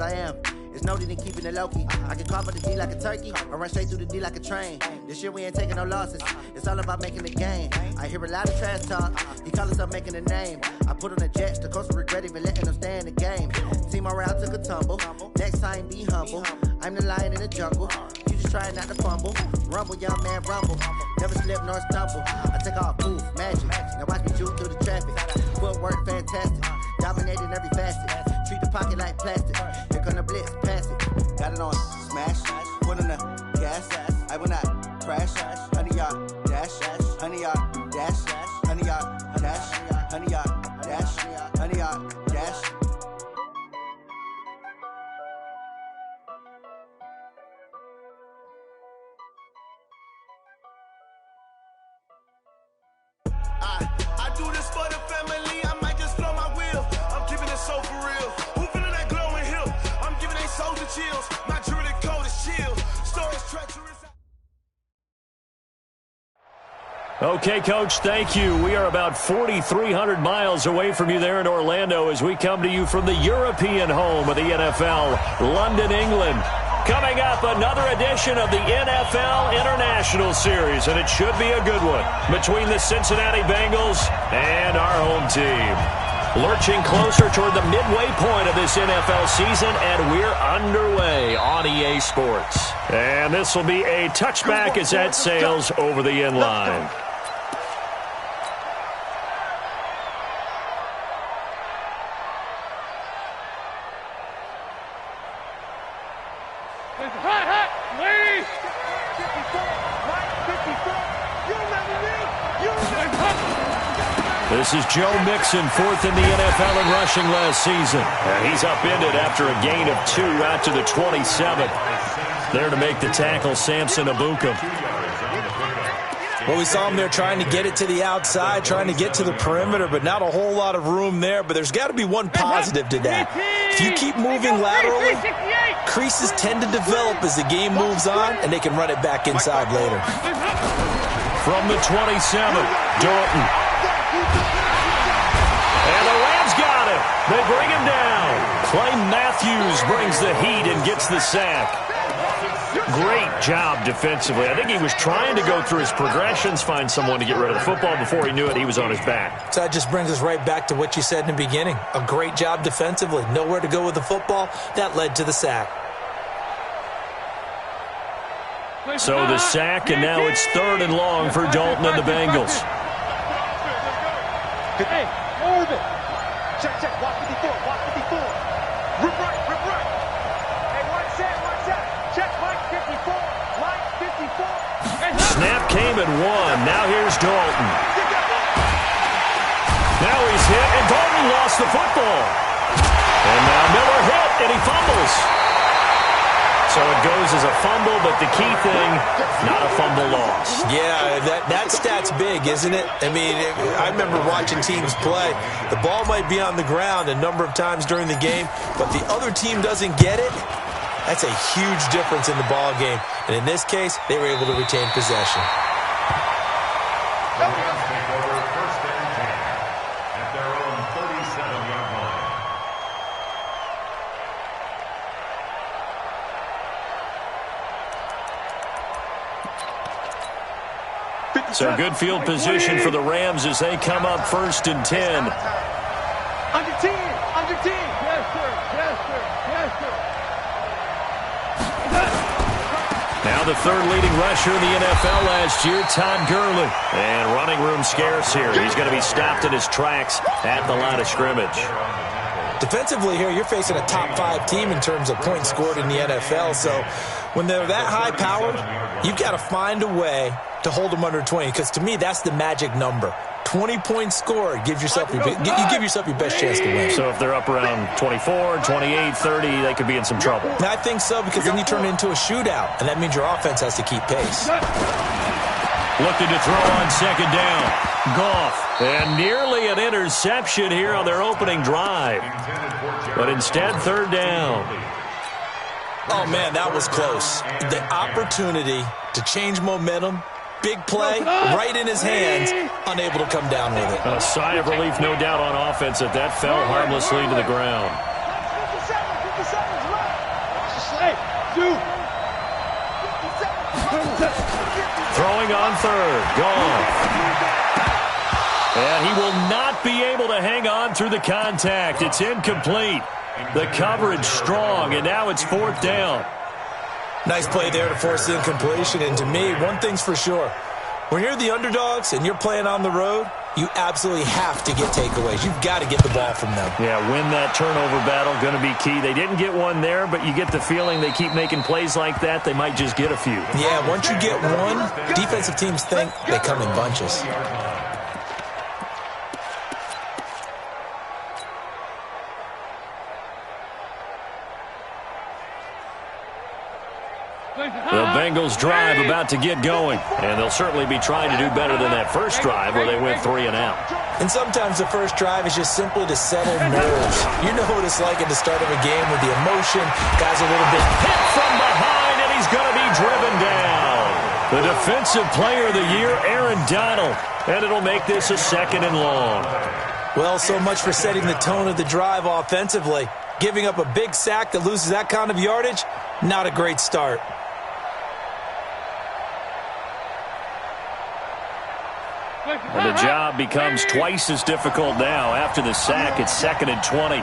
I am. It's no in keeping it low-key. I can carve up the D like a turkey or run straight through the D like a train. This year we ain't taking no losses. It's all about making the game. I hear a lot of trash talk. He call himself making a name. I put on the Jets. The coach will regret even letting them stay in the game. Team morale took a tumble. Next time be humble. I'm the lion in the jungle. You just trying not to fumble. Rumble, young man, rumble. Never slip nor stumble. I take off, poof, magic. Now watch me juke through the traffic. Footwork fantastic. Dominating every facet. Treat the pocket like plastic. Here come the blitz, pass it. Got it on smash. Put on the gas. I will not crash. 100-yard dash. 100-yard dash. 100-yard dash. 100-yard dash. 100-yard dash. I do this for the family. I might just blow my wheel. I'm keeping it so for real. Who feeling that glowing hill? I'm giving they soldier chills. My jewelry code is chill. Stories treacherous. Okay, Coach, thank you. We are about 4,300 miles away from you there in Orlando as we come to you from the European home of the NFL, London, England. Coming up, another edition of the NFL International Series, and it should be a good one between the Cincinnati Bengals and our home team. Lurching closer toward the midway point of this NFL season, and we're underway on EA Sports. And this will be a touchback as that sails over the end line. This is Joe Mixon, fourth in the NFL in rushing last season. And he's upended after a gain of 2 out to the 27. There to make the tackle, Samson Abukum. Well, we saw him there trying to get it to the outside, trying to get to the perimeter, but not a whole lot of room there. But there's got to be one positive to that. If you keep moving laterally, creases tend to develop as the game moves on, and they can run it back inside later. From the 27, Dalton. And the Rams got him. They bring him down. Clay Matthews brings the heat and gets the sack. Great job defensively. I think he was trying to go through his progressions, find someone to get rid of the football. Before he knew it, he was on his back. So that just brings us right back to what you said in the beginning. A great job defensively. Nowhere to go with the football. That led to the sack. So the sack, and now it's 3rd and long for Dalton and the Bengals. Hey, orbit. Check, watch 54, watch 54. Rip right. Hey, watch that. Check, line 54, line 54. Snap came and 1. Now here's Dalton. Now he's hit, and Dalton lost the football. And now Miller hit, and he fumbles. So it goes as a fumble, but the key thing, not a fumble loss. Yeah, that stat's big, isn't it? I mean, I remember watching teams play. The ball might be on the ground a number of times during the game, but the other team doesn't get it. That's a huge difference in the ball game. And in this case, they were able to retain possession. So good field position for the Rams as they come up 1st and 10. Under 10. Yes, sir. Now the 3rd leading rusher in the NFL last year, Todd Gurley. And running room scarce here. He's going to be stopped in his tracks at the line of scrimmage. Defensively here, you're facing a top 5 team in terms of points scored in the NFL. So when they're that high-powered, you've got to find a way to hold them under 20, because to me, that's the magic number. 20 points scored, you give yourself your best chance to win. So if they're up around 24, 28, 30, they could be in some trouble. I think so, because then you turn it into a shootout, and that means your offense has to keep pace. Looking to throw on 2nd down. Goff. And nearly an interception here on their opening drive. But instead, 3rd down. Oh, man, that was close. The opportunity to change momentum, big play, right in his hands, unable to come down with it. A sigh of relief, no doubt, on offense that fell harmlessly to the ground. 57 seconds left. Throwing on third. Gone. And he will not be able to hang on through the contact. It's incomplete. The coverage strong, and now it's fourth down. Nice play there to force the incompletion. And to me, one thing's for sure. When you're the underdogs and you're playing on the road, you absolutely have to get takeaways. You've got to get the ball from them. Yeah, win that turnover battle, going to be key. They didn't get one there, but you get the feeling they keep making plays like that, they might just get a few. Yeah, once you get one, defensive teams think they come in bunches. The Bengals drive about to get going, and they'll certainly be trying to do better than that first drive where they went 3 and out. And sometimes the first drive is just simply to settle nerves. You know what it's like at the start of a game with the emotion. Guys a little bit hit from behind, and he's going to be driven down. The defensive player of the year, Aaron Donald, and it'll make this a 2nd and long. Well, so much for setting the tone of the drive offensively. Giving up a big sack that loses that kind of yardage, not a great start. And the job becomes twice as difficult now. After the sack, it's 2nd and 20.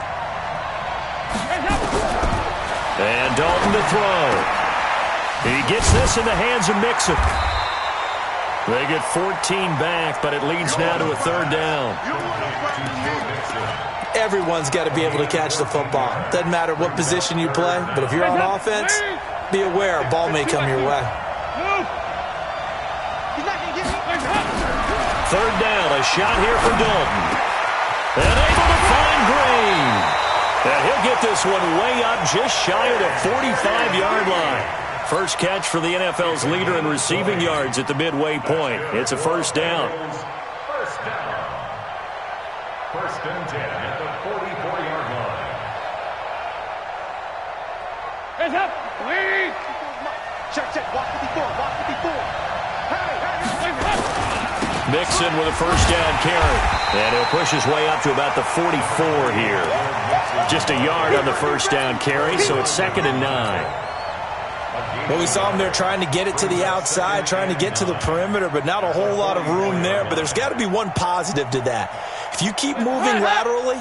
And Dalton to throw. He gets this in the hands of Mixon. They get 14 back, but it leads now to a 3rd down. Everyone's got to be able to catch the football. Doesn't matter what position you play, but if you're on offense, be aware a ball may come your way. 3rd down, a shot here for Dalton. And able to find Green. And he'll get this one way up just shy of the 45-yard line. First catch for the NFL's leader in receiving yards at the midway point. It's a 1st down. First and 10 at the 44-yard line. Hands up, please. Check. Walk 54. Mixon with a 1st down carry. And he'll push his way up to about the 44 here. Just a yard on the 1st down carry, so it's 2nd and 9. Well, we saw him there trying to get it to the outside, trying to get to the perimeter, but not a whole lot of room there. But there's got to be one positive to that. If you keep moving laterally,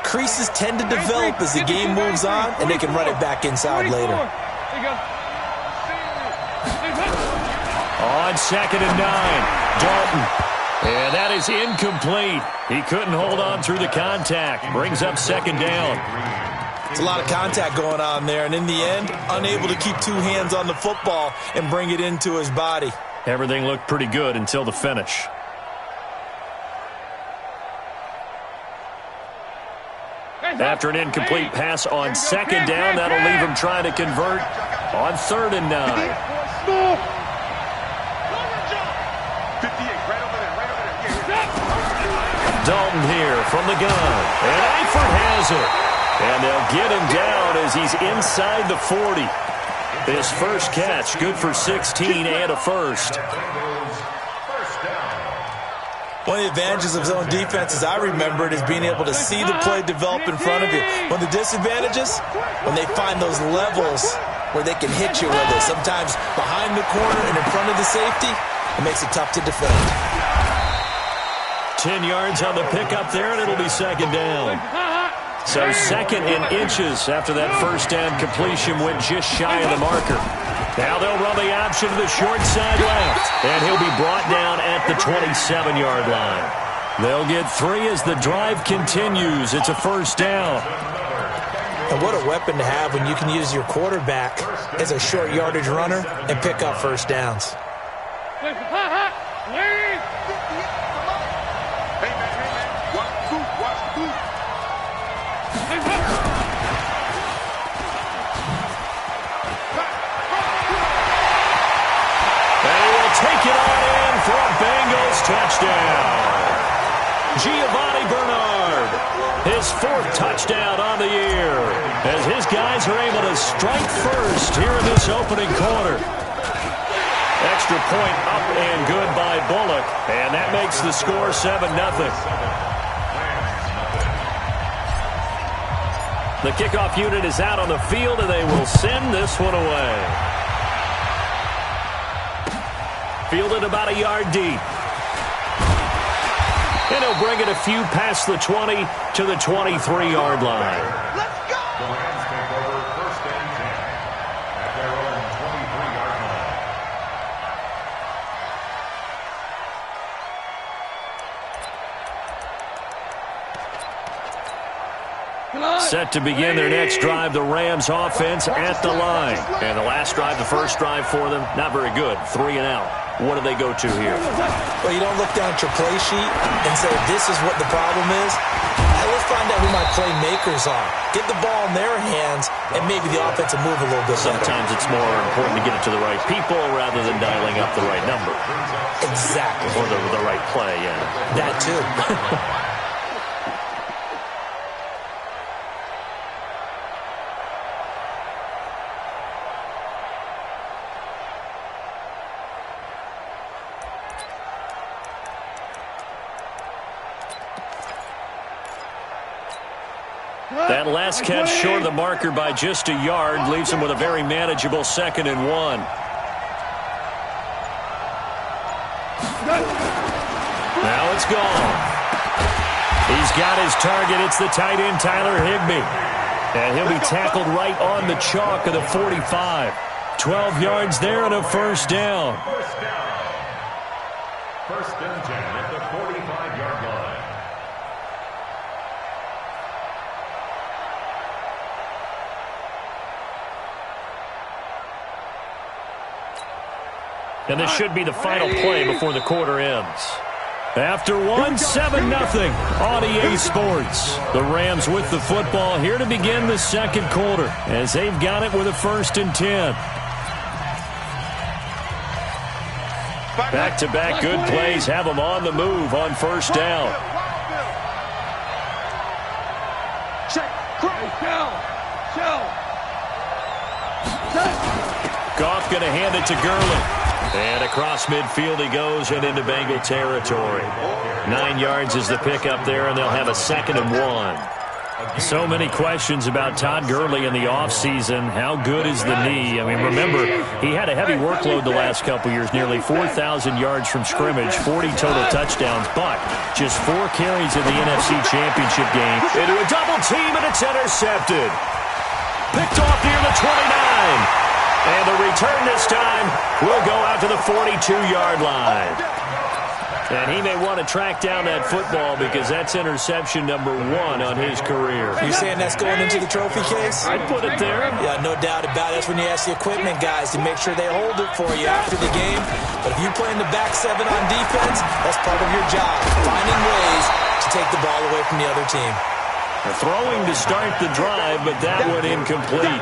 creases tend to develop as the game moves on, and they can run it back inside later. On 2nd and 9, Dalton. And that is incomplete. He couldn't hold on through the contact. Brings up 2nd down. It's a lot of contact going on there, and in the end, unable to keep 2 hands on the football and bring it into his body. Everything looked pretty good until the finish. After an incomplete pass on 2nd down, that'll leave him trying to convert on 3rd and 9. Dalton here from the gun. And Eifert has it. And they'll get him down as he's inside the 40. His first catch, good for 16 and a 1st. One of the advantages of zone defense, as I remember it, is being able to see the play develop in front of you. One of the disadvantages, when they find those levels where they can hit you with it. Sometimes behind the corner and in front of the safety, it makes it tough to defend. 10 yards on the pickup there, and it'll be 2nd down. So 2nd in inches after that 1st down completion went just shy of the marker. Now they'll run the option to the short side left, and he'll be brought down at the 27-yard line. They'll get 3 as the drive continues. It's a 1st down. And what a weapon to have when you can use your quarterback as a short yardage runner and pick up 1st downs. Take it on in for a Bengals touchdown. Giovanni Bernard, his 4th touchdown on the year, as his guys are able to strike first here in this opening quarter. Extra point up and good by Bullock, and that makes the score 7-0. The kickoff unit is out on the field, and they will send this one away. Fielded about a yard deep. And he'll bring it a few past the 20 to the 23-yard line. Let's go! The Rams take over 1st and 10 at their own 23-yard line. Set to begin their next drive, the Rams offense at the line. And the last drive, the first drive for them, not very good. 3 and out. What do they go to here? Well, you don't look down at your play sheet and say, this is what the problem is. Let's find out who my playmakers are. Get the ball in their hands, and maybe the offense will move a little bit better. Sometimes it's more important to get it to the right people rather than dialing up the right number. Exactly. Or the right play, yeah. That too. That last catch short of the marker by just a yard leaves him with a very manageable 2nd and 1. Now it's gone. He's got his target. It's the tight end, Tyler Higbee. And he'll be tackled right on the chalk of the 45. 12 yards there and a first down. First and 10 at the 45-yard line. And this should be the final play before the quarter ends. After one, 7-0 on EA Sports. The Rams with the football here to begin the second quarter as they've got it with a 1st and 10. Back-to-back good plays have them on the move on first down. Check. Goff going to hand it to Gurley. And across midfield he goes and into Bengal territory. 9 yards is the pickup there, and they'll have a 2nd and 1. So many questions about Todd Gurley in the offseason. How good is the knee? I mean, remember, he had a heavy workload the last couple years, nearly 4,000 yards from scrimmage, 40 total touchdowns, but just 4 carries in the NFC Championship game. Into a double team, and it's intercepted. Picked off near the 29. And the return this time will go out to the 42-yard line. And he may want to track down that football because that's interception number 1 on his career. You saying that's going into the trophy case? I'd put it there. Yeah, no doubt about it. That's when you ask the equipment guys to make sure they hold it for you after the game. But if you're playing the back 7 on defense, that's part of your job, finding ways to take the ball away from the other team. Throwing to start the drive, but that one incomplete.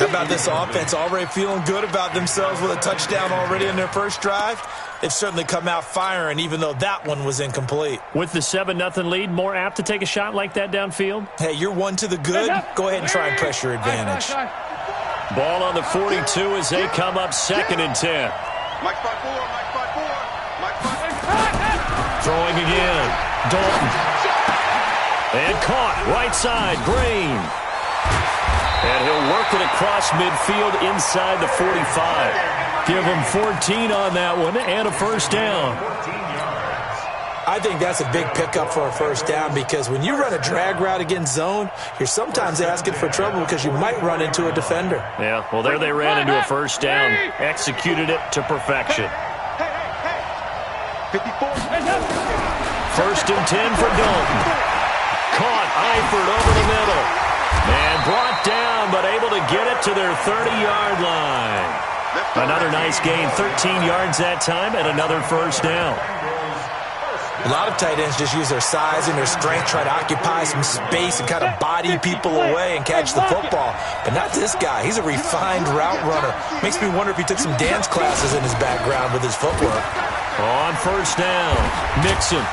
How about this offense already feeling good about themselves with a touchdown already in their first drive? They've certainly come out firing, even though that one was incomplete. With the 7-0 lead, more apt to take a shot like that downfield? Hey, you're 1 to the good. Go ahead and try and press your advantage. Ball on the 42 as they come up 2nd and 10. Mike 5-4. Throwing again. Dalton. And caught right side, Green. And he'll work it across midfield inside the 45. Give him 14 on that one and a first down. I think that's a big pickup for a first down because when you run a drag route against zone, you're sometimes asking for trouble because you might run into a defender. Yeah, well, there they ran into a first down. Executed it to perfection. 54. 1st and 10 for Dalton. Caught Eifert over the middle. And brought down, but able to get it to their 30-yard line. Another nice gain, 13 yards that time, and another first down. A lot of tight ends just use their size and their strength, try to occupy some space and kind of body people away and catch the football. But not this guy. He's a refined route runner. Makes me wonder if he took some dance classes in his background with his footwork. On first down, Mixon.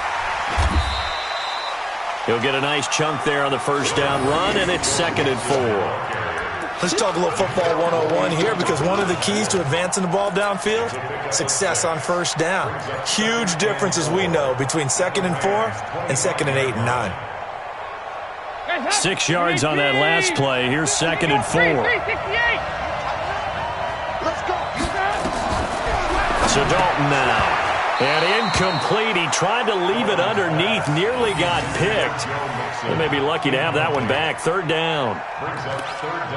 He'll get a nice chunk there on the first down run, and it's 2nd and 4. Let's talk a little football 101 here because one of the keys to advancing the ball downfield, success on first down. Huge difference, as we know, between 2nd and 4 and 2nd and 8 and 9. 6 yards on that last play. Here's 2nd and 4. So Dalton now. And incomplete. He tried to leave it underneath. Nearly got picked. They may be lucky to have that one back. 3rd down.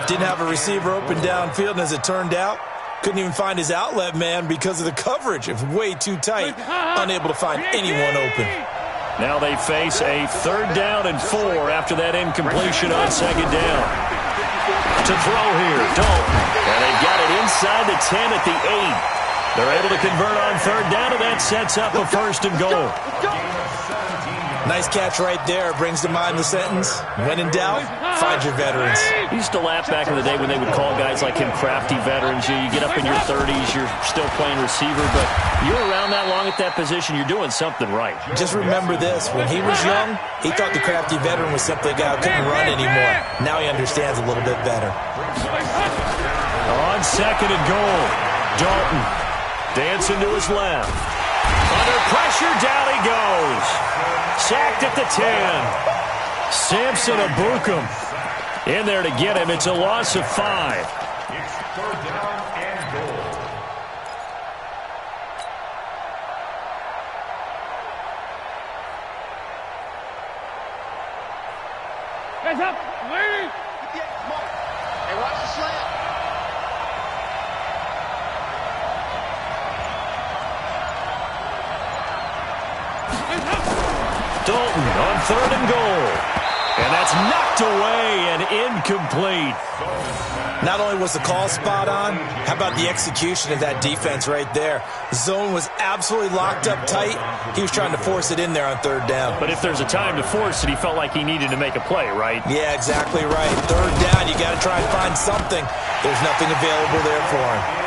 Didn't have a receiver open downfield, and as it turned out, couldn't even find his outlet man because of the coverage. It was way too tight. Unable to find anyone open. Now they face a 3rd down and 4 after that incompletion on 2nd down. To throw here, Dalton. And they've got it inside the 10 at the 8. They're able to convert on 3rd down, and that sets up a 1st and goal. Nice catch right there. Brings to mind the sentence, when in doubt, find your veterans. I used to laugh back in the day when they would call guys like him crafty veterans. You get up in your 30s, you're still playing receiver, but you're around that long at that position, you're doing something right. Just remember this. When he was young, he thought the crafty veteran was simply a guy who couldn't run anymore. Now he understands a little bit better. On 2nd and goal, Dalton dancing to his left. Under pressure, down he goes. Sacked at the 10. Samson Abukum in there to get him. It's a loss of 5. It's 3rd down and goal. Hands up, ladies. Hey, watch the slant. Dalton on 3rd and goal. And that's knocked away and incomplete. Not only was the call spot on, how about the execution of that defense right there? Zone was absolutely locked up tight. He was trying to force it in there on 3rd down. But if there's a time to force it, he felt like he needed to make a play, right? Yeah, exactly right. 3rd down, you got to try and find something. There's nothing available there for him.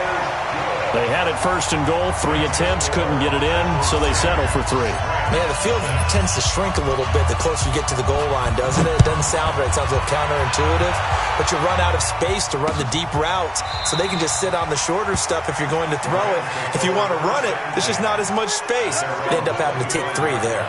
They had it 1st and goal, 3 attempts, couldn't get it in, so they settle for 3. Yeah, the field tends to shrink a little bit the closer you get to the goal line, doesn't it? It doesn't sound right. It sounds a little counterintuitive. But you run out of space to run the deep routes, so they can just sit on the shorter stuff if you're going to throw it. If you want to run it, there's just not as much space. They end up having to take 3 there.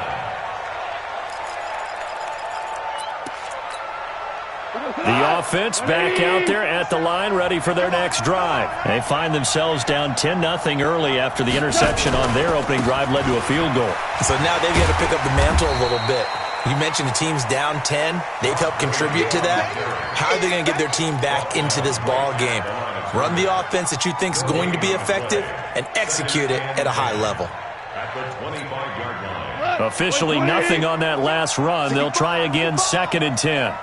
The offense back out there at the line, ready for their next drive. They find themselves down 10-0 early after the interception on their opening drive led to a field goal. So now they've got to pick up the mantle a little bit. You mentioned the team's down 10. They've helped contribute to that. How are they going to get their team back into this ball game? Run the offense that you think is going to be effective and execute it at a high level. At the 25-yard line. Officially nothing on that last run. They'll try again 2nd and 10.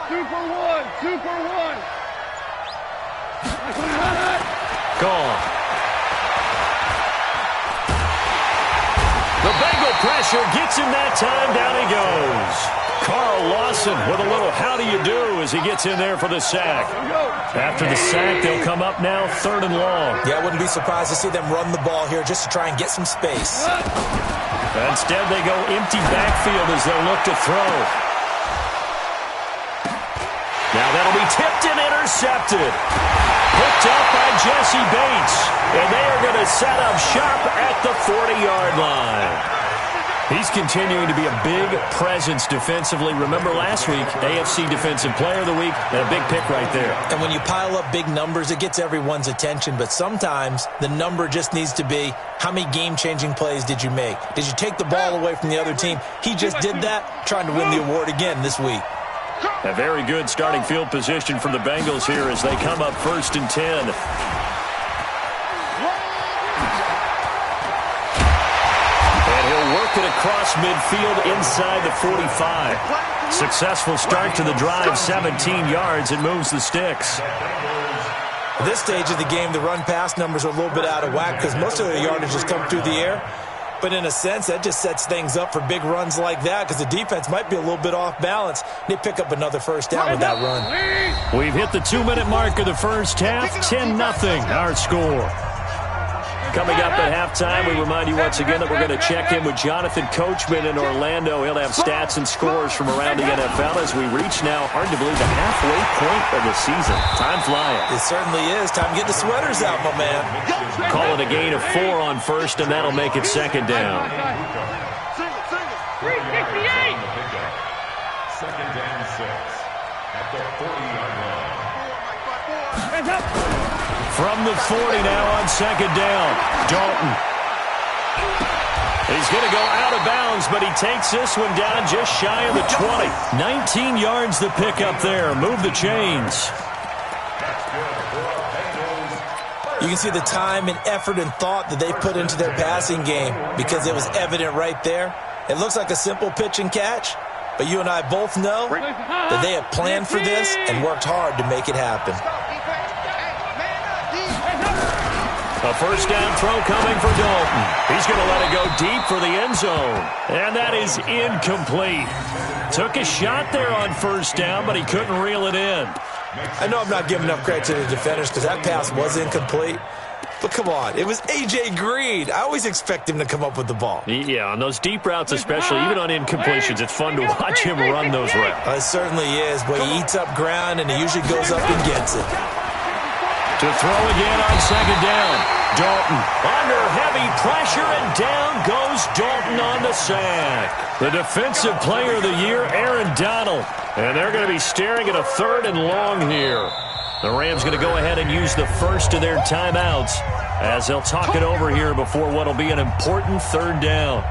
2 for 1, 2 for 1. Gone. The Bengal pressure gets him that time. Down he goes. Carl Lawson with a little how do you do as he gets in there for the sack. After the sack, they'll come up now 3rd and long. Yeah, I wouldn't be surprised to see them run the ball here just to try and get some space. Instead, they go empty backfield as they'll look to throw. Now that'll be tipped and intercepted. Picked up by Jesse Bates. And they are going to set up shop at the 40-yard line. He's continuing to be a big presence defensively. Remember last week, AFC Defensive Player of the Week, and a big pick right there. And when you pile up big numbers, it gets everyone's attention. But sometimes the number just needs to be, how many game-changing plays did you make? Did you take the ball away from the other team? He just did that, trying to win the award again this week. A very good starting field position for the Bengals here as they come up 1st and 10. Work it across midfield inside the 45. Successful start to the drive, 17 yards. It moves the sticks. At this stage of the game, the run-pass numbers are a little bit out of whack because most of their yardage has come through the air. But in a sense, that just sets things up for big runs like that because the defense might be a little bit off balance. They pick up another 1st down with that run. We've hit the 2-minute mark of the first half. 10-0 our score. Coming up at halftime, we remind you once again that we're going to check in with Jonathan Coachman in Orlando. He'll have stats and scores from around the NFL as we reach now, hard to believe, the halfway point of the season. Time flying. It certainly is. Time to get the sweaters out, my man. Call it a gain of 4 on 1st, and that'll make it 2nd down. 368. 2nd and At the 40-yard line. From the 40 now on second down. Dalton. He's going to go out of bounds, but he takes this one down just shy of the 20. 19 yards to pick up there. Move the chains. You can see the time and effort and thought that they put into their passing game because it was evident right there. It looks like a simple pitch and catch, but you and I both know that they have planned for this and worked hard to make it happen. A first down throw coming for Dalton. He's going to let it go deep for the end zone. And that is incomplete. Took a shot there on first down, but he couldn't reel it in. I know I'm not giving enough credit to the defenders because that pass was incomplete. But come on, it was A.J. Green. I always expect him to come up with the ball. Yeah, on those deep routes especially, even on incompletions, it's fun to watch him run those routes. It certainly is, but he eats up ground and he usually goes up and gets it. To throw again on second down. Dalton under heavy pressure, and down goes Dalton on the sack. The defensive player of the year, Aaron Donald. And they're going to be staring at a third and long here. The Rams going to go ahead and use the first of their timeouts as they'll talk it over here before what will be an important third down.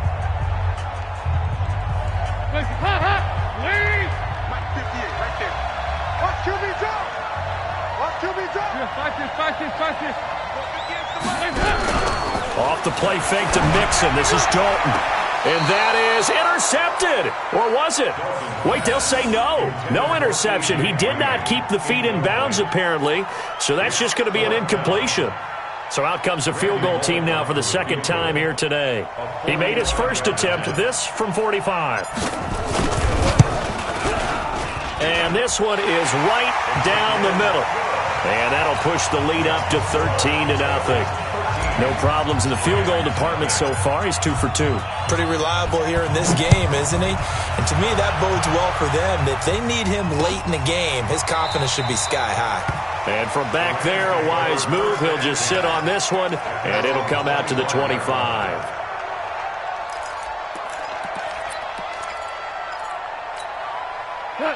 Off the play fake to Mixon. This is Dalton. And that is intercepted. Or was it? Wait, they'll say no. No interception. He did not keep the feet in bounds, apparently. So that's just going to be an incompletion. So out comes the field goal team now for the second time here today. He made his first attempt, this from 45. And this one is right down the middle. And that'll push the lead up to 13-0. No problems in the field goal department so far. He's 2 for 2. Pretty reliable here in this game, isn't he? And to me, that bodes well for them. If they need him late in the game, his confidence should be sky high. And from back there, a wise move. He'll just sit on this one, and it'll come out to the 25.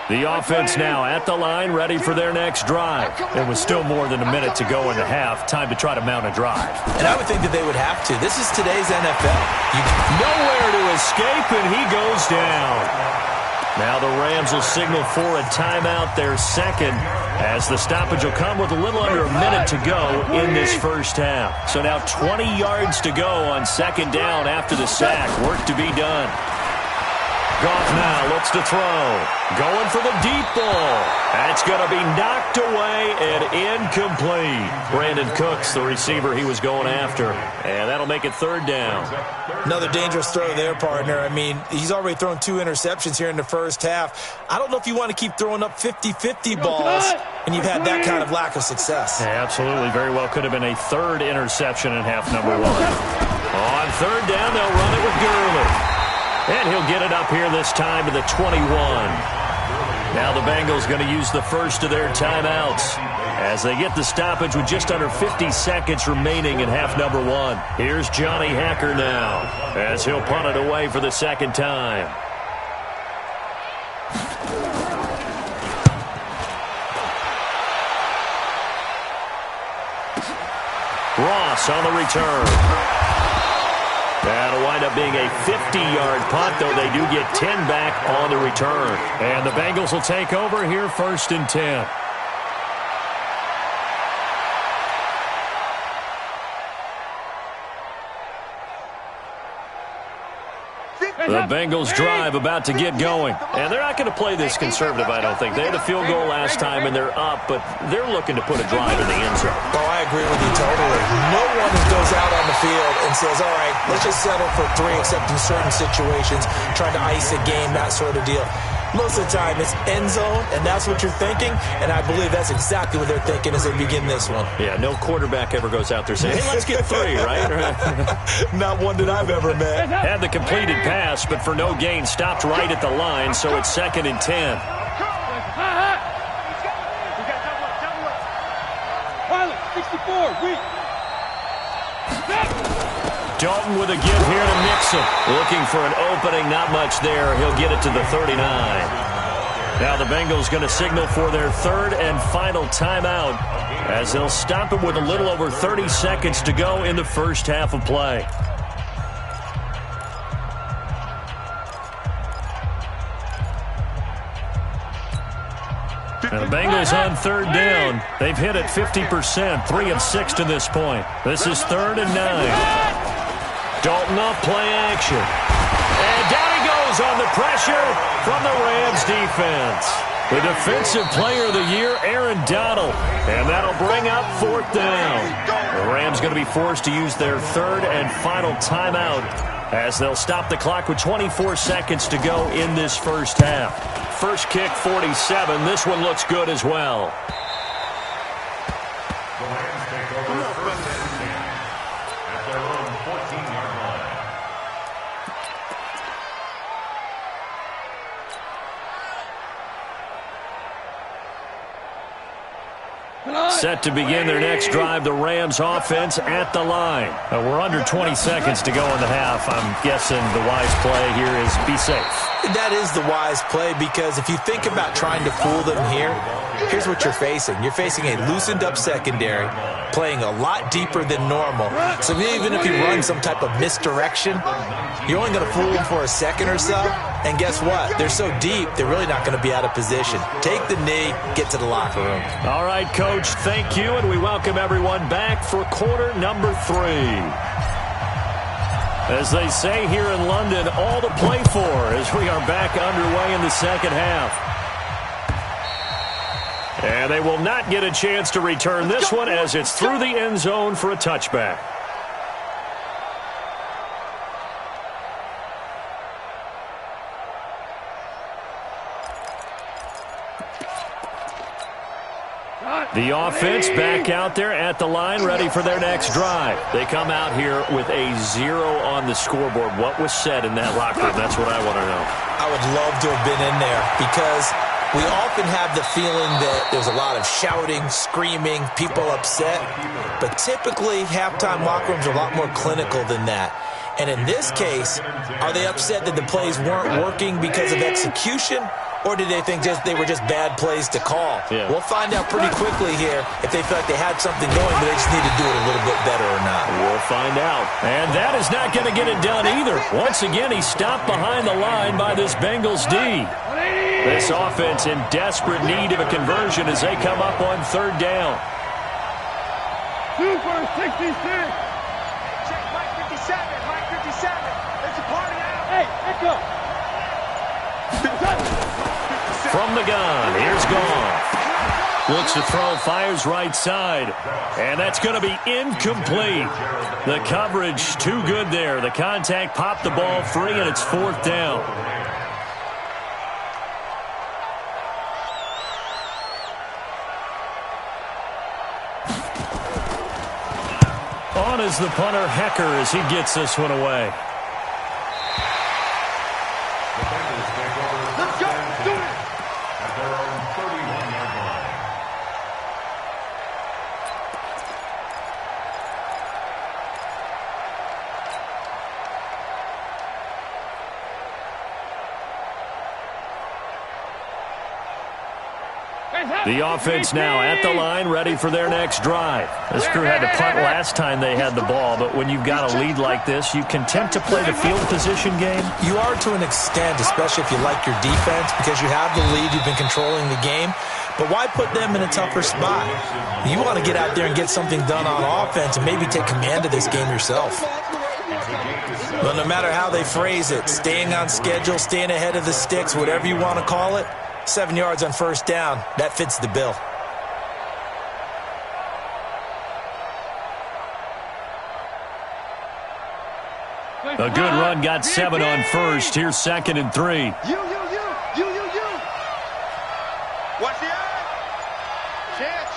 The offense now at the line, ready for their next drive. It was still more than a minute to go in the half. Time to try to mount a drive. And I would think that they would have to. This is today's NFL. Nowhere to escape, and he goes down. Now the Rams will signal for a timeout, their second, as the stoppage will come with a little under a minute to go in this first half. So now 20 yards to go on second down after the sack. Work to be done. Goff now looks to throw. Going for the deep ball. That's going to be knocked away and incomplete. Brandon Cooks, the receiver he was going after. And that'll make it third down. Another dangerous throw there, partner. I mean, he's already thrown 2 interceptions here in the first half. I don't know if you want to keep throwing up 50-50 balls, and you've had that kind of lack of success. Yeah, absolutely. Very well could have been a third interception in half number 1. On third down, they'll run it with Gurley. And he'll get it up here this time to the 21. Now the Bengals going to use the first of their timeouts as they get the stoppage with just under 50 seconds remaining in half number 1. Here's Johnny Hacker now as he'll punt it away for the second time. Ross on the return. That'll wind up being a 50-yard punt, though they do get 10 back on the return. And the Bengals will take over here first and 10. The Bengals drive about to get going. And they're not going to play this conservative, I don't think. They had a field goal last time, and they're up, but they're looking to put a drive in the end zone. Oh, I agree with you totally. No one goes out on the field and says, all right, let's just settle for 3, except in certain situations, trying to ice a game, that sort of deal. Most of the time, it's end zone, and that's what you're thinking, and I believe that's exactly what they're thinking as they begin this one. Yeah, no quarterback ever goes out there saying, hey, let's get 3, right? Not one that I've ever met. Had the completed pass, but for no gain, stopped right at the line, so it's second and 10. Pilot, 64, weak. Dalton with a give here to Mixon. Looking for an opening, not much there. He'll get it to the 39. Now the Bengals going to signal for their third and final timeout as they'll stop it with a little over 30 seconds to go in the first half of play. And the Bengals on third down. They've hit it 50%, 3 of 6 to this point. This is 3rd and 9. Dalton off play action. And down he goes on the pressure from the Rams defense. The defensive player of the year, Aaron Donald. And that'll bring up 4th down. The Rams going to be forced to use their third and final timeout as they'll stop the clock with 24 seconds to go in this first half. First kick, 47. This one looks good as well. The Rams take over first and 10 at their own 14-yard line. Set to begin their next drive, the Rams offense at the line. We're under 20 seconds to go in the half. I'm guessing the wise play here is be safe. That is the wise play, because if you think about trying to fool them here, here's what you're facing. You're facing a loosened up secondary, playing a lot deeper than normal. So even if you run some type of misdirection, you're only going to fool them for a second or so. And guess what? They're so deep, they're really not going to be out of position. Take the knee, get to the locker room. All right, Coach, thank you, and we welcome everyone back for quarter number 3. As they say here in London, all to play for as we are back underway in the second half. And they will not get a chance to return this one as it's through the end zone for a touchback. The offense back out there at the line, ready for their next drive. They come out here with a 0 on the scoreboard. What was said in that locker room? That's what I want to know. I would love to have been in there, because we often have the feeling that there's a lot of shouting, screaming, people upset. But typically, halftime locker rooms are a lot more clinical than that. And in this case, are they upset that the plays weren't working because of execution? Or did they think they were just bad plays to call? Yeah. We'll find out pretty quickly here if they feel like they had something going, but they just need to do it a little bit better or not. We'll find out. And that is not going to get it done either. Once again, he's stopped behind the line by this Bengals D. This offense in desperate need of a conversion as they come up on third down. 2 for 66. Check Mike 57. Mike 57. It's a party out. Hey, let's go. From the gun, here's Goff. Looks to throw, fires right side. And that's going to be incomplete. The coverage too good there. The contact popped the ball free, and it's 4th down. On is the punter, Hecker, as he gets this one away. Let's go. Do it. At their own 31-yard line. The offense now at the line, ready for their next drive. This crew had to punt last time they had the ball, but when you've got a lead like this, you content to play the field position game? You are to an extent, especially if you like your defense, because you have the lead, you've been controlling the game. But why put them in a tougher spot? You want to get out there and get something done on offense and maybe take command of this game yourself. But no matter how they phrase it, staying on schedule, staying ahead of the sticks, whatever you want to call it, 7 yards on first down, that fits the bill. A good run, got 7 on first. Here's 2nd and 3. You. Watch the eye. Check.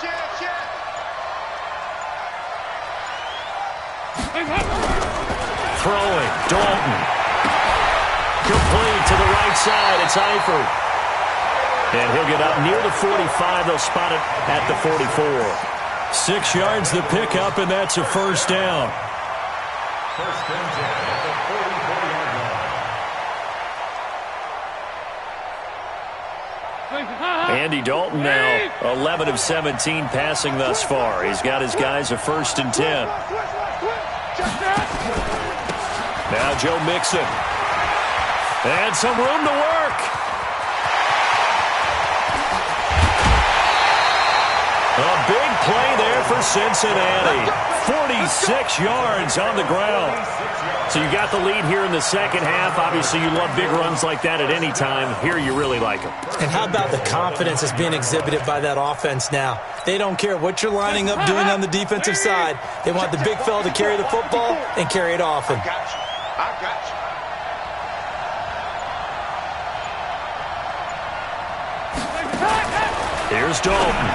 Throwing, Dalton. Complete to the right side. It's Eifert. And he'll get up near the 45. They'll spot it at the 44. 6 yards the pickup, and that's a first down. First and 10 at the 44-yard line. Andy Dalton now 11 of 17 passing thus far. He's got his guys a 1st and 10. Now Joe Mixon. And some room to work. A big play there for Cincinnati. 46 yards on the ground. So you got the lead here in the second half. Obviously, you love big runs like that at any time. Here you really like them. And how about the confidence that's being exhibited by that offense now? They don't care what you're lining up doing on the defensive side. They want the big fella to carry the football and carry it often. I got you. Here's Dalton.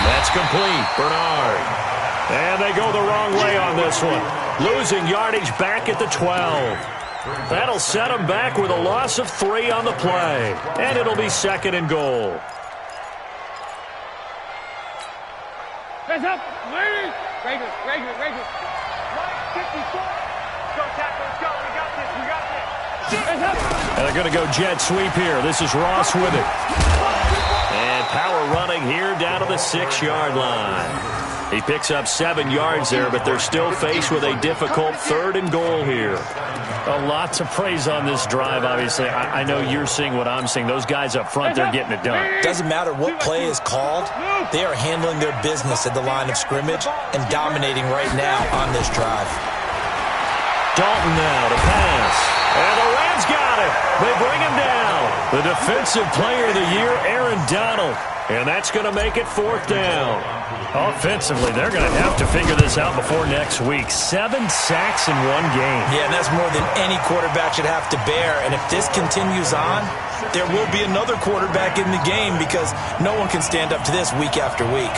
That's complete. Bernard. And they go the wrong way on this one. Losing yardage back at the 12. That'll set them back with a loss of 3 on the play. And it'll be 2nd and goal. Hands up. Ladies. Rager. Right 54. Go, tackle. Let's go. We got this. Hands up. And they're going to go jet sweep here. This is Ross with it. And power running here down to the 6-yard line. He picks up 7 yards there, but they're still faced with a difficult 3rd and goal here. A lot to praise on this drive, obviously. I know you're seeing what I'm seeing. Those guys up front, they're getting it done. Doesn't matter what play is called. They are handling their business at the line of scrimmage and dominating right now on this drive. Dalton now to pass. And the Rams got it. They bring him down. The defensive player of the year, Aaron Donald. And that's going to make it 4th down. Offensively, they're going to have to figure this out before next week. 7 sacks in 1 game. Yeah, and that's more than any quarterback should have to bear. And if this continues on, there will be another quarterback in the game because no one can stand up to this week after week.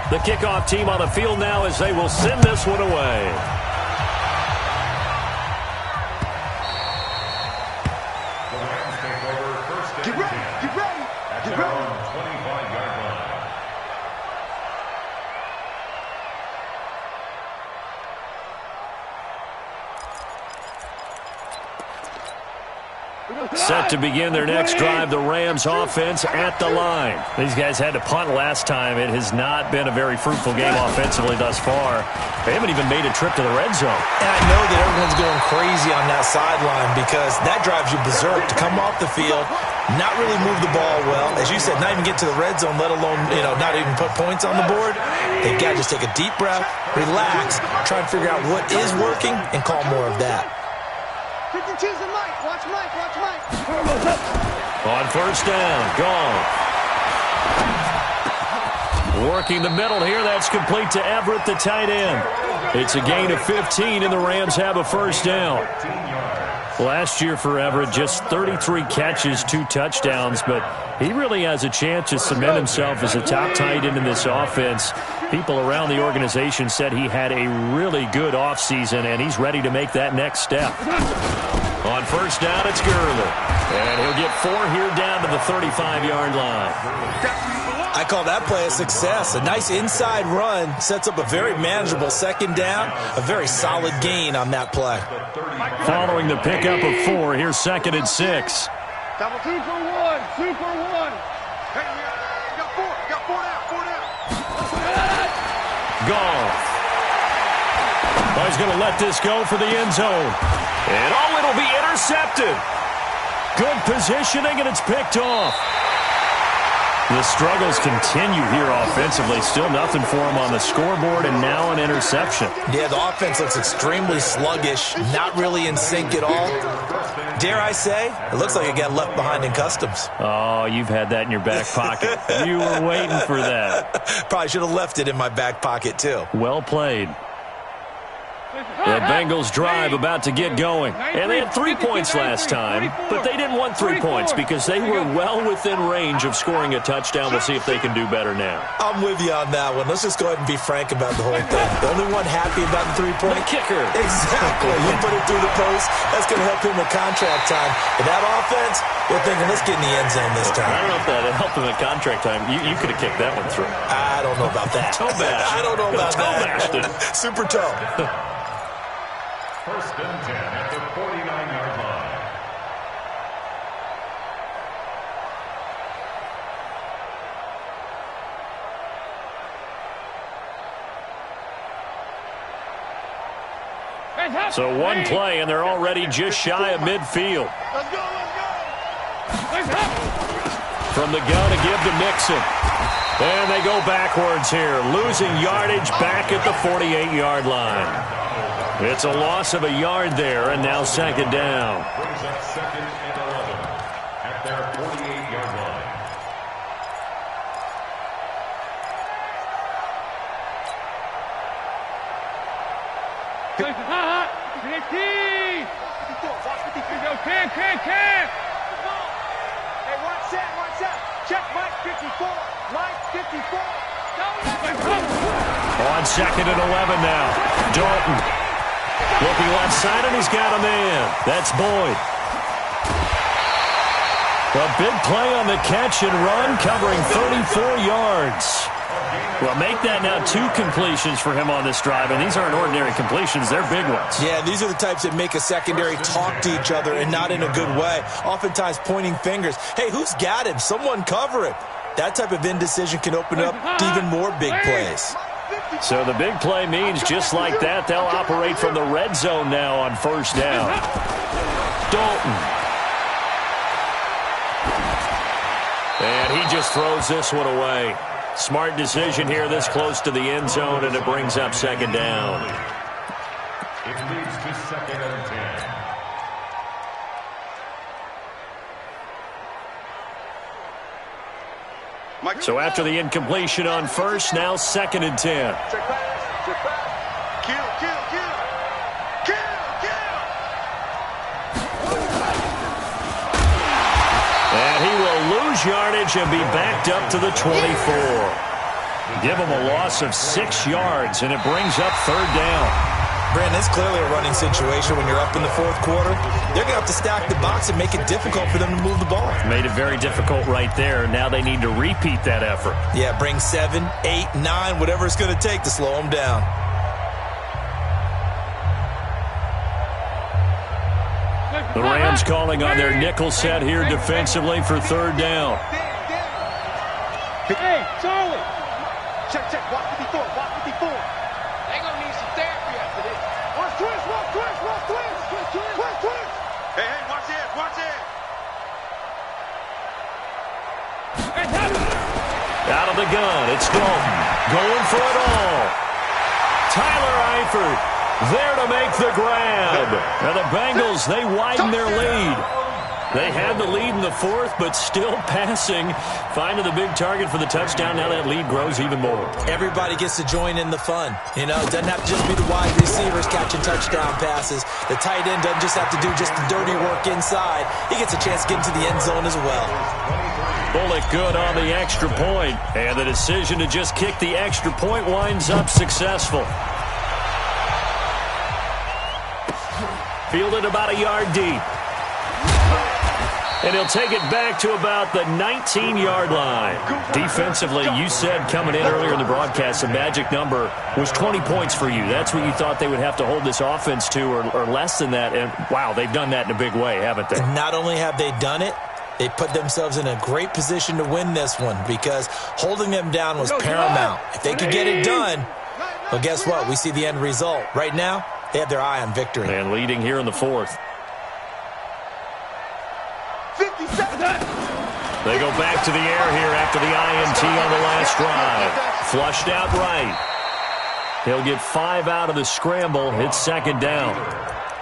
The kickoff team on the field now as they will send this one away. Get ready. 25-yard line. Set to begin their next drive, the Rams offense at the line. These guys had to punt last time. It has not been a very fruitful game offensively thus far. They haven't even made a trip to the red zone. And I know that everyone's going crazy on that sideline because that drives you berserk to come off the field, not really move the ball well. As you said, not even get to the red zone, let alone, not even put points on the board. They've got to just take a deep breath, relax, try and figure out what is working, and call more of that. 52's the Mike. Watch Mike. On 1st down, gone. Working the middle here, that's complete to Everett, the tight end. It's a gain of 15, and the Rams have a 1st down. Last year for Everett, just 33 catches, 2 touchdowns, but he really has a chance to cement himself as a top tight end in this offense. People around the organization said he had a really good offseason, and he's ready to make that next step. On 1st down, it's Gurley. And he'll get 4 here down to the 35-yard line. I call that play a success. A nice inside run sets up a very manageable 2nd down. A very solid gain on that play. Following the pickup of 4, here's 2nd and 6. Double 2 for 1. 2 for 1. Hey, got 4 down. Goff. He's going to let this go for the end zone. And it'll be intercepted. Good positioning, and it's picked off. The struggles continue here offensively. Still nothing for him on the scoreboard, and now an interception. Yeah, the offense looks extremely sluggish, not really in sync at all. Dare I say, it looks like it got left behind in customs. Oh, you've had that in your back pocket. You were waiting for that. Probably should have left it in my back pocket, too. Well played. The Bengals drive about to get going. And they had 3 points last time, but they didn't want 3 points because they were well within range of scoring a touchdown. We'll see if they can do better now. I'm with you on that one. Let's just go ahead and be frank about the whole thing. The only one happy about the 3-point? The kicker. Exactly. You put it through the post. That's going to help him with contract time. But that offense, they're thinking, let's get in the end zone this time. I don't know if that helped him at contract time. You could have kicked that one through. I don't know about that. Toe bash. I don't know about toe bashed it. Super toe. 1st and 10 at the 49-yard line. So one play, and they're already just shy of midfield. Let's go, let's go. From the gun to give to Mixon. And they go backwards here, losing yardage back at the 48-yard line. It's a loss of a yard there, and now second down. Brings up second and 11 at their 48-yard line. Hey, watch that. Check Mike 54. Mike 54. On second and 11 now. Dalton looking left side, and he's got a man. That's Boyd. A big play on the catch and run, covering 34 yards. Well, make that now 2 completions for him on this drive, and these aren't ordinary completions. They're big ones. Yeah, these are the types that make a secondary talk to each other, and not in a good way. Oftentimes pointing fingers. Hey, who's got him? Someone cover it. That type of indecision can open up to even more big plays. So the big play means just like that, they'll operate from the red zone now on first down. Dalton. And he just throws this one away. Smart decision here this close to the end zone, and it brings up second down. It leads to second and 10. So after the incompletion on first, now second and 10. Check pass. Check pass. Kill. And he will lose yardage and be backed up to the 24. Give him a loss of 6 yards, and it brings up third down. Brandon, it's clearly a running situation when you're up in the fourth quarter. They're going to have to stack the box and make it difficult for them to move the ball. Made it very difficult right there. Now they need to repeat that effort. Yeah, bring 7, 8, 9, whatever it's going to take to slow them down. The Rams calling on their nickel set here defensively for third down. Hey, Charlie. Check. Walk 54. They're going to need some therapy after this. Watch twist. Hey, watch it. Out of the gun, it's Dalton. Going for it all. Tyler Eifert there to make the grab. Now the Bengals, they widen their lead. They had the lead in the fourth, but still passing. Finding the big target for the touchdown. Now that lead grows even more. Everybody gets to join in the fun. You know, it doesn't have to just be the wide receivers catching touchdown passes. The tight end doesn't just have to do just the dirty work inside. He gets a chance to get into the end zone as well. Bullock good on the extra point. And the decision to just kick the extra point winds up successful. Fielded about a yard deep. And he'll take it back to about the 19-yard line. Defensively, you said coming in earlier in the broadcast, the magic number was 20 points for you. That's what you thought they would have to hold this offense to, or less than that. And, wow, they've done that in a big way, haven't they? Not only have they done it, they put themselves in a great position to win this one because holding them down was paramount. If they could get it done, well, guess what? We see the end result. Right now, they have their eye on victory. And leading here in the fourth. 57. They go back to the air here after the INT on the last drive. Flushed out right. He'll get 5 out of the scramble. It's second down.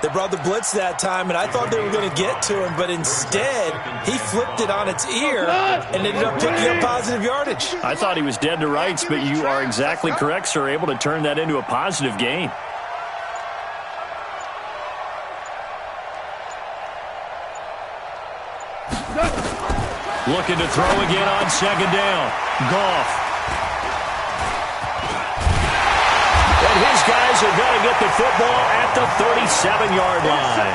They brought the blitz that time, and I thought they were going to get to him, but instead, he flipped it on its ear and ended up picking up positive yardage. I thought he was dead to rights, but you are exactly correct, sir. Able to turn that into a positive gain. Looking to throw again on second down. Goff. And his guys are going to get the football at the 37-yard line.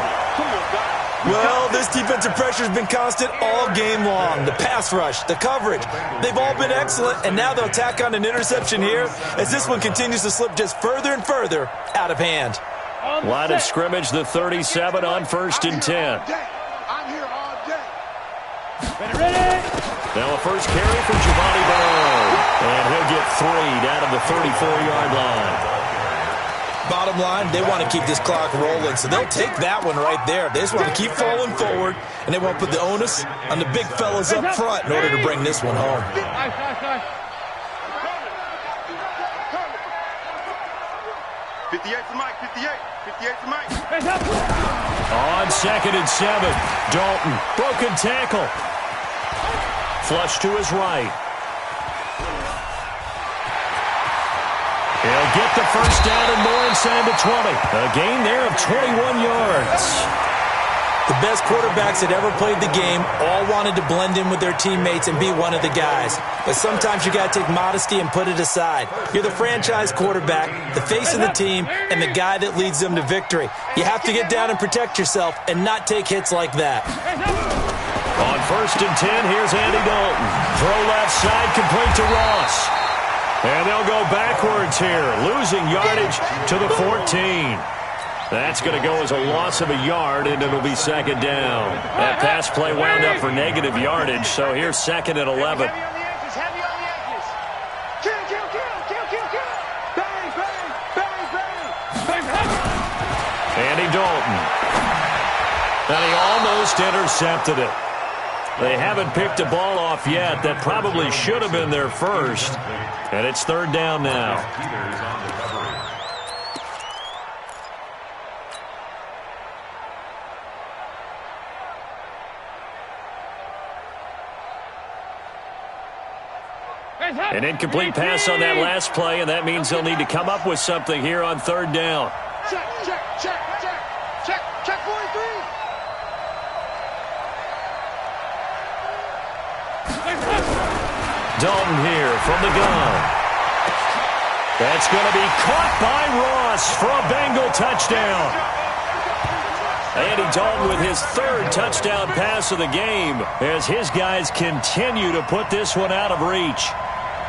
Well, this defensive pressure has been constant all game long. The pass rush, the coverage, they've all been excellent, and now they'll tack on an interception here as this one continues to slip just further and further out of hand. Line of scrimmage, the 37 on first and 10. Now a first carry from Giovanni Bernard. And he'll get 3 down to the 34-yard line. Bottom line, they want to keep this clock rolling, so they'll take that one right there. They just want to keep falling forward, and they want to put the onus on the big fellas up front in order to bring this one home. 58 for Mike, 58 for Mike. On 2nd and 7, Dalton, broken tackle. Flush to his right. He'll get the first down and more inside the 20. A gain there of 21 yards. The best quarterbacks that ever played the game all wanted to blend in with their teammates and be one of the guys. But sometimes you got to take modesty and put it aside. You're the franchise quarterback, the face of the team, and the guy that leads them to victory. You have to get down and protect yourself and not take hits like that. On 1st and 10, here's Andy Dalton. Throw left side, complete to Ross. And they'll go backwards here, losing yardage to the 14. That's going to go as a loss of a yard, and it'll be 2nd down. That pass play wound up for negative yardage, so here's 2nd and 11. Heavy on the edges, heavy on the edges. Kill, kill, kill, kill, kill, kill. Bang, bang, bang, bang. Bang, bang. Andy Dalton. And he almost intercepted it. They haven't picked a ball off yet. That probably should have been their first. And it's 3rd down now. An incomplete pass on that last play, and that means they'll need to come up with something here on 3rd down. Check, check, check, check, check, check 43. Dalton here from the gun. That's going to be caught by Ross for a Bengal touchdown. Andy Dalton with his 3rd touchdown pass of the game as his guys continue to put this one out of reach.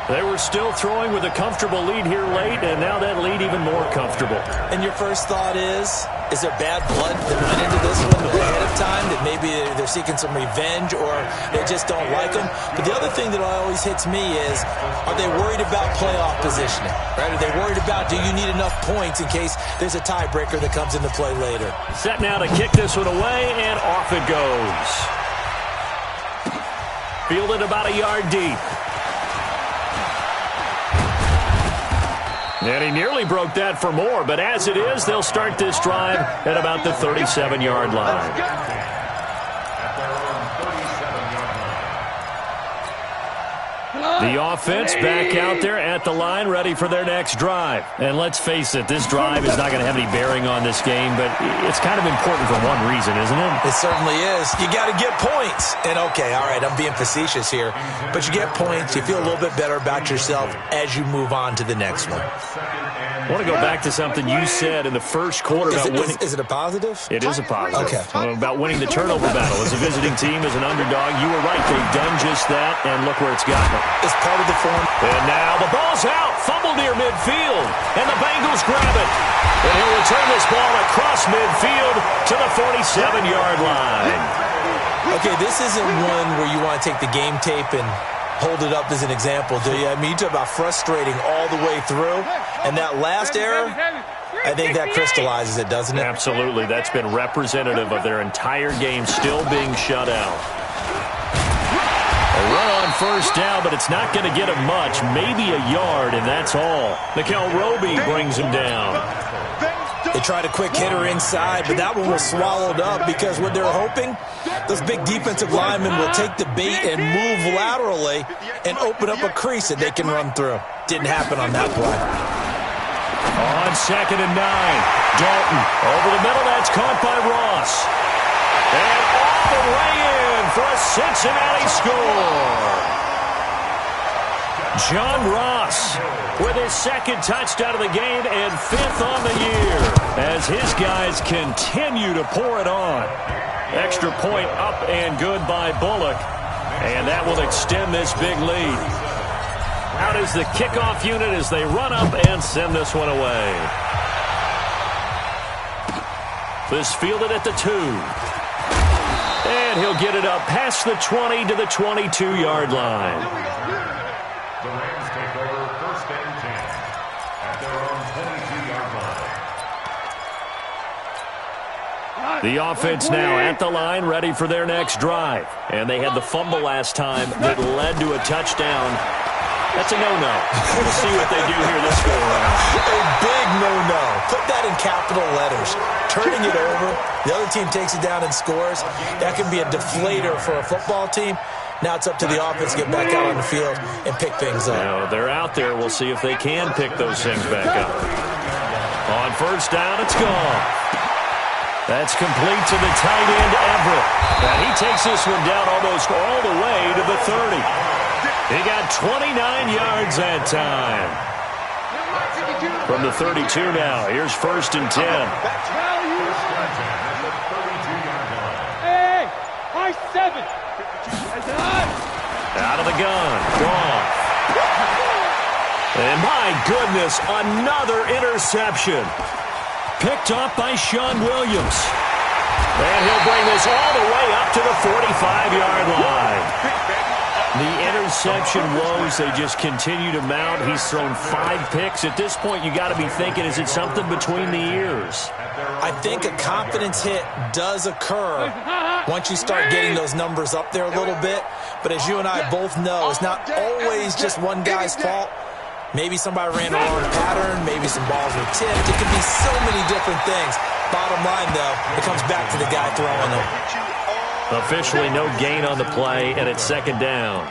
They were still throwing with a comfortable lead here late, and now that lead even more comfortable. And your first thought is there bad blood that went into this one ahead of time, that maybe they're seeking some revenge or they just don't like them? But the other thing that always hits me is, are they worried about playoff positioning? Right? Are they worried about, do you need enough points in case there's a tiebreaker that comes into play later? Set now to kick this one away, and off it goes. Fielded about a yard deep. And he nearly broke that for more, but as it is, they'll start this drive at about the 37-yard line. The offense back out there at the line, ready for their next drive. And let's face it, this drive is not going to have any bearing on this game, but it's kind of important for one reason, isn't it? It certainly is. You got to get points. And okay, all right, I'm being facetious here, but you get points, you feel a little bit better about yourself as you move on to the next one. I want to go back to something you said in the first quarter about winning. Is it a positive? It is a positive. Okay. About winning the turnover battle. As a visiting team, as an underdog, you were right. They've done just that, and look where it's gotten them. It's part of the form. And now the ball's out. Fumble near midfield. And the Bengals grab it. And he'll return this ball across midfield to the 47-yard line. Okay, this isn't one where you want to take the game tape and hold it up as an example, do you? I mean, you talk about frustrating all the way through. And that last error, I think that crystallizes it, doesn't it? Absolutely. That's been representative of their entire game still being shut out. A run on first down, but it's not going to get him much. Maybe a yard, and that's all. Nickel Roby brings him down. They tried a quick hitter inside, but that one was swallowed up because what they're hoping, those big defensive linemen will take the bait and move laterally and open up a crease that they can run through. Didn't happen on that play. On 2nd and 9, Dalton over the middle. That's caught by Ross. And all the way in for a Cincinnati score. John Ross with his 2nd touchdown of the game and 5th on the year as his guys continue to pour it on. Extra point up and good by Bullock, and that will extend this big lead. Out is the kickoff unit as they run up and send this one away. This fielded at the 2. And he'll get it up past the 20 to the 22-yard line. The Rams take over 1st and 10 at their own 22-yard line. The offense now at the line, ready for their next drive. And they had the fumble last time that led to a touchdown. That's a no-no. We'll see what they do here this go-around. A big no-no. Put that in capital letters. Turning it over, the other team takes it down and scores. That can be a deflator for a football team. Now it's up to the offense to get back out on the field and pick things up. Now they're out there. We'll see if they can pick those things back up. On first down, it's gone. That's complete to the tight end, Everett. And he takes this one down almost all the way to the 30. He got 29 yards that time. From the 32 now, here's first and 10. Hey, high 7. Out of the gun, Goff. And my goodness, another interception. Picked off by Sean Williams. And he'll bring this all the way up to the 45-yard line. The interception woes, they just continue to mount. He's thrown 5 picks. At this point, you got to be thinking, is it something between the ears? I think a confidence hit does occur once you start getting those numbers up there a little bit. But as you and I both know, it's not always just one guy's fault. Maybe somebody ran a wrong pattern. Maybe some balls were tipped. It could be so many different things. Bottom line, though, it comes back to the guy throwing them. Officially no gain on the play, and it's second down.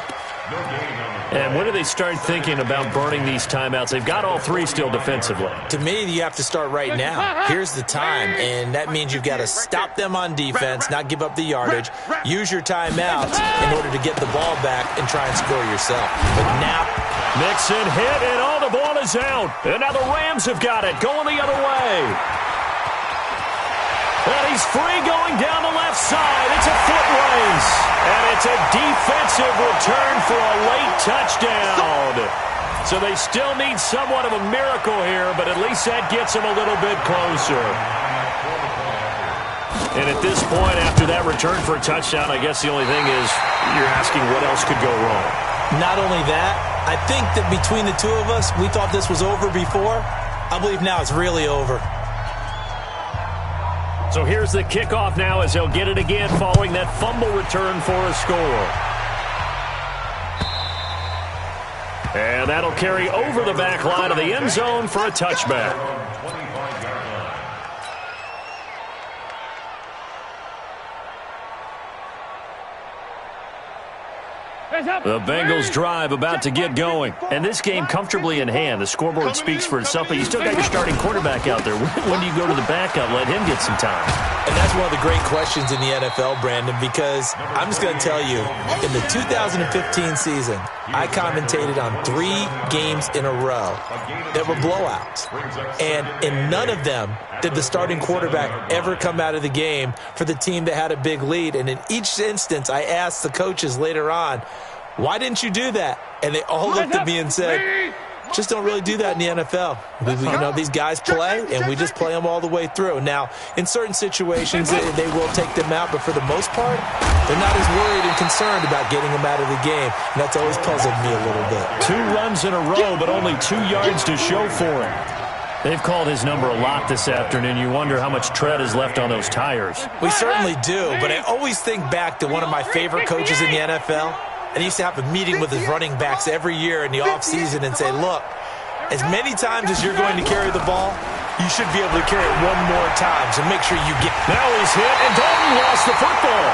And when do they start thinking about burning these timeouts? They've got all 3 still defensively. To me, you have to start right now. Here's the time, and that means you've got to stop them on defense, not give up the yardage, use your timeouts in order to get the ball back and try and score yourself. But now, Mixon hit, and all the ball is out. And now the Rams have got it, going the other way. And he's free going down the left side. It's a foot race. And it's a defensive return for a late touchdown. So they still need somewhat of a miracle here, but at least that gets them a little bit closer. And at this point, after that return for a touchdown, I guess the only thing is you're asking what else could go wrong. Not only that, I think that between the two of us, we thought this was over before. I believe now it's really over. So here's the kickoff now as they'll get it again following that fumble return for a score. And that'll carry over the back line of the end zone for a touchback. The Bengals drive about to get going. And this game comfortably in hand. The scoreboard speaks for itself, but you still got your starting quarterback out there. When do you go to the backup, let him get some time? And that's one of the great questions in the NFL, Brandon, because I'm just going to tell you, in the 2015 season, I commentated on 3 games in a row that were blowouts. And in none of them did the starting quarterback ever come out of the game for the team that had a big lead. And in each instance, I asked the coaches later on, why didn't you do that? And they all looked at me and said, just don't really do that in the NFL. These guys play, and we just play them all the way through. Now, in certain situations, they will take them out, but for the most part, they're not as worried and concerned about getting them out of the game. And that's always puzzled me a little bit. 2 runs in a row, but only 2 yards to show for it. They've called his number a lot this afternoon. You wonder how much tread is left on those tires. We certainly do, but I always think back to one of my favorite coaches in the NFL. And he used to have a meeting with his running backs every year in the offseason and say, look, as many times as you're going to carry the ball, you should be able to carry it one more time. So make sure you get. Now he's hit, and Dalton lost the football.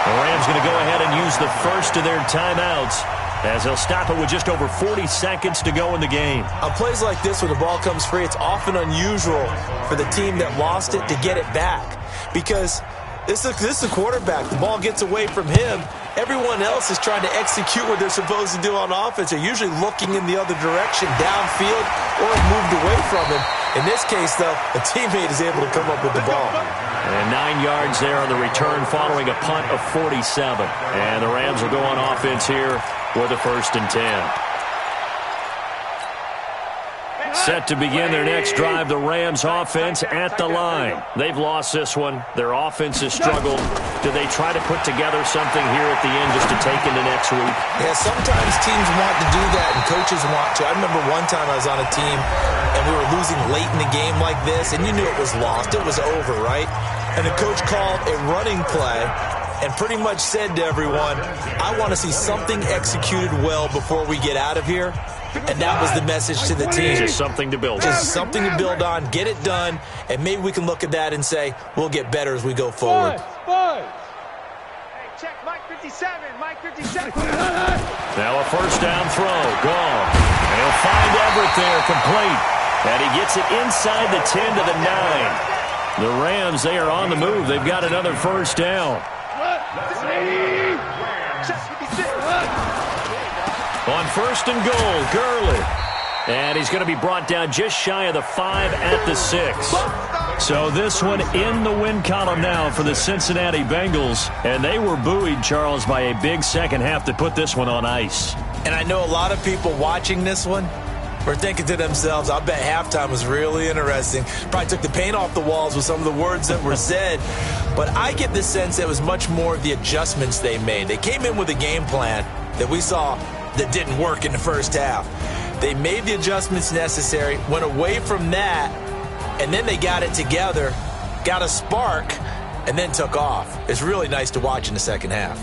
The Rams going to go ahead and use the first of their timeouts as they'll stop it with just over 40 seconds to go in the game. On plays like this, when the ball comes free, it's often unusual for the team that lost it to get it back. Because this is a quarterback. The ball gets away from him. Everyone else is trying to execute what they're supposed to do on offense. They're usually looking in the other direction, downfield, or moved away from him. In this case, though, a teammate is able to come up with the ball. And 9 yards there on the return following a punt of 47. And the Rams will go on offense here with a 1st and 10. Set to begin their next drive, the Rams offense at the line. They've lost this one. Their offense has struggled. Do they try to put together something here at the end just to take into next week? Yeah, sometimes teams want to do that and coaches want to. I remember one time I was on a team and we were losing late in the game like this, and you knew it was lost. It was over, right? And the coach called a running play and pretty much said to everyone, I want to see something executed well before we get out of here. And that was the message to the team. Just something to build on. Just something to build on, get it done, and maybe we can look at that and say, we'll get better as we go forward. Hey, check Mike 57, Mike 57. Now a first down throw, gone. He'll find Everett there, complete. And he gets it inside the 10 to the 9. The Rams, they are on the move. They've got another first down. On first and goal, Gurley. And he's going to be brought down just shy of the 5 at the 6. So this one in the win column now for the Cincinnati Bengals. And they were buoyed, Charles, by a big second half to put this one on ice. And I know a lot of people watching this one were thinking to themselves, I bet halftime was really interesting. Probably took the paint off the walls with some of the words that were said. But I get the sense that it was much more of the adjustments they made. They came in with a game plan that we saw that didn't work in the first half. They made the adjustments necessary, went away from that, and then they got it together, got a spark, and then took off. It's really nice to watch in the second half.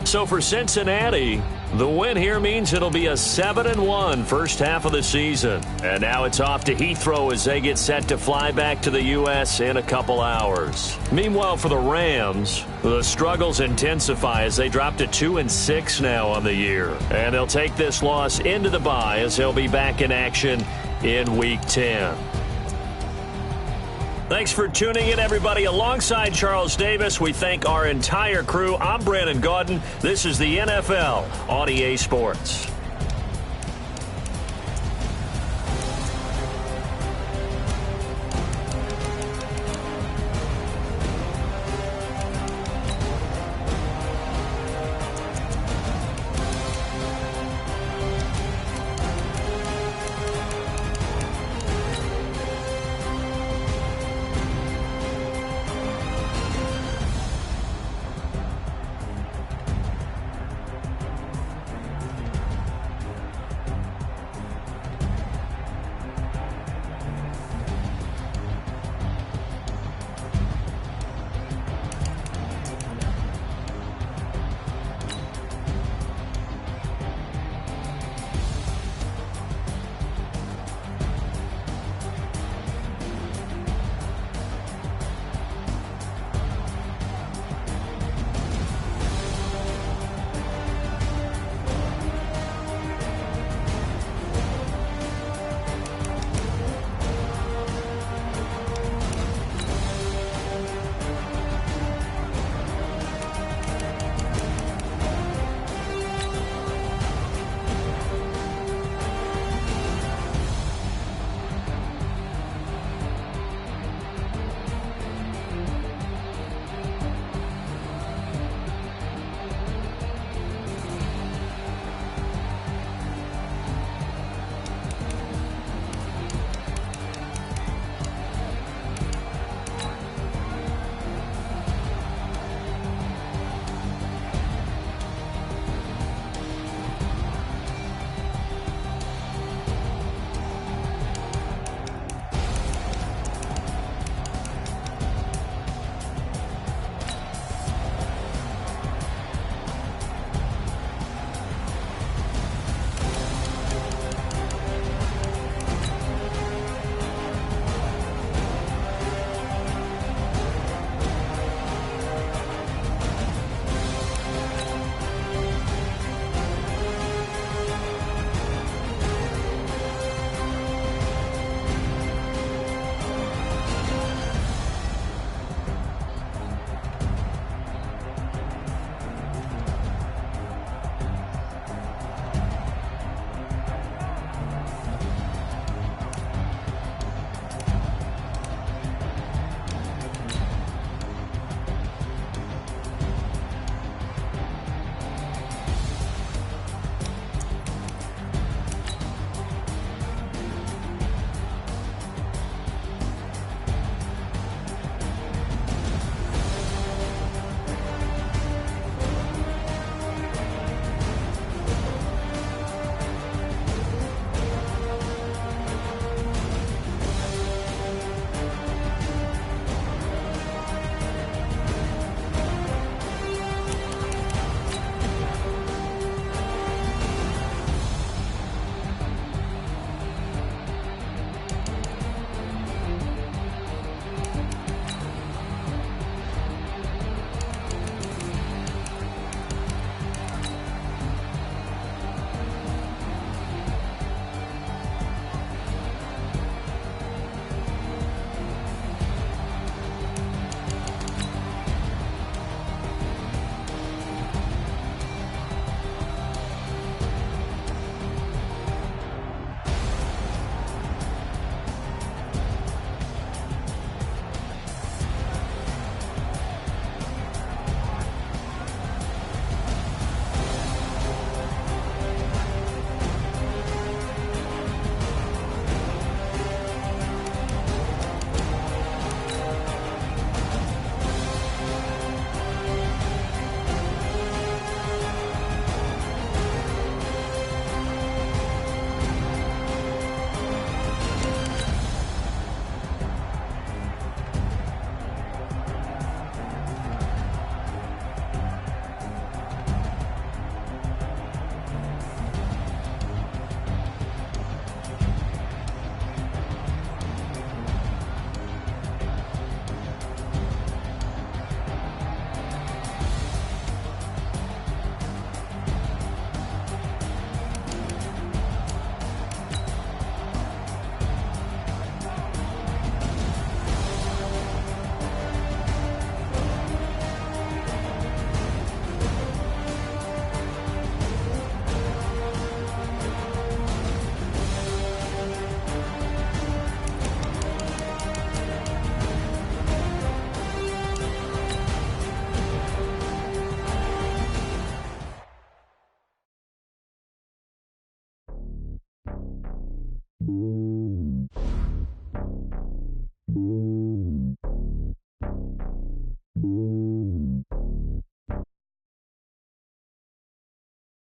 So for Cincinnati, the win here means it'll be a 7-1 first half of the season. And now it's off to Heathrow as they get set to fly back to the U.S. in a couple hours. Meanwhile, for the Rams, the struggles intensify as they drop to 2-6 now on the year. And they'll take this loss into the bye as they'll be back in action in Week 10. Thanks for tuning in, everybody. Alongside Charles Davis, we thank our entire crew. I'm Brandon Gaudin. This is the NFL on EA Sports. you.